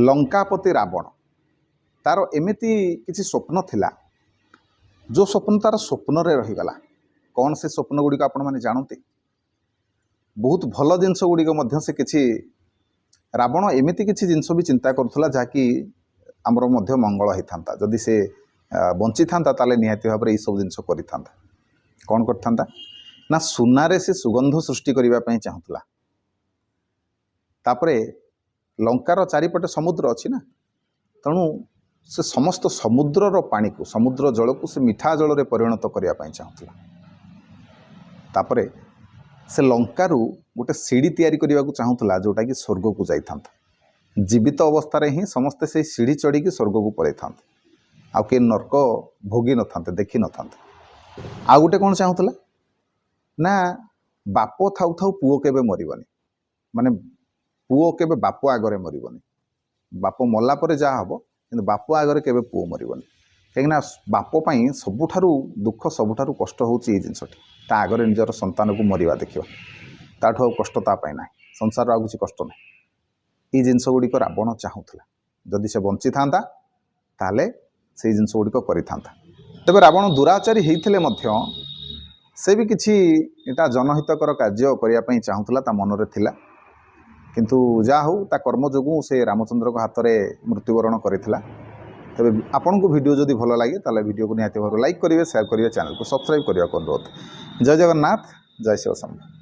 लंकापति रावण तार एमिति किसी स्वप्न थिला जो स्वप्न तार स्वप्न रे रहीगला। कौन से स्वप्न गुड़िक आपण मैंने जानते बहुत भल जिनस गुड़िक मध्य से किसी रावण एमिति किसी जिनस भी चिंता करुला जहाँकि आमर मध्य मंगल होता जदि से बंची था ताले निहाती भाव में सब जिनस कर कौन करता ना सुनारे से सुगंध सृष्टि करने चाहूला। तापरे लंकार चारिपटे समुद्र अच्छी ना तेणु से समस्त समुद्रर पानी को समुद्र जल को से मीठा जल में परिणत करने चाहूला। तापरे से लंकारु गोटे सीढ़ी तैयारी करने को चाहूला जोटा कि स्वर्ग को जाता जीवित अवस्था ही समस्ते से सीढ़ी चढ़ी स्वर्ग को पलि था आउ के नर्क भोगी न था देखी न था। आ गोटे कौन चाहूला ना बाप थाउ थाउ पुओ केबे मरिबनी माने पुओ केबे बाप आगरे मरिबनी बाप मल्ला परे जा हबो किंतु बाप आगरे केबे पुओ मरिबनी कहीं बाप पाई सबुठारु दुख सबुठारु कष्ट होउची जिनसटी ता आगरे निजर संतान को मरिबा देखिबा ताठो कष्ट ता पाई ना संसार आ किछि कष्ट ना ई जिनस गुड़िक रावण चाहूला जदि से बंची थांता ताले से जिनस गुड़िक करिथांता। तबे रावण दुराचारी हेइथिले मध्य से भी किछि एटा जनहितकर कार्य करिया पई चाहूला ता मनरे थिला किंतु जा हो ता कर्म जोगु से रामचंद्र को हाथ में मृत्युवरण करिथिला। तबे आपन को वीडियो जदि भल लागे ताले वीडियो को निहाती भाव लाइक करिवे शेयर करिवे चैनल को सब्सक्राइब करिया को अनुरोध। जय जगन्नाथ जय शिव शंभु।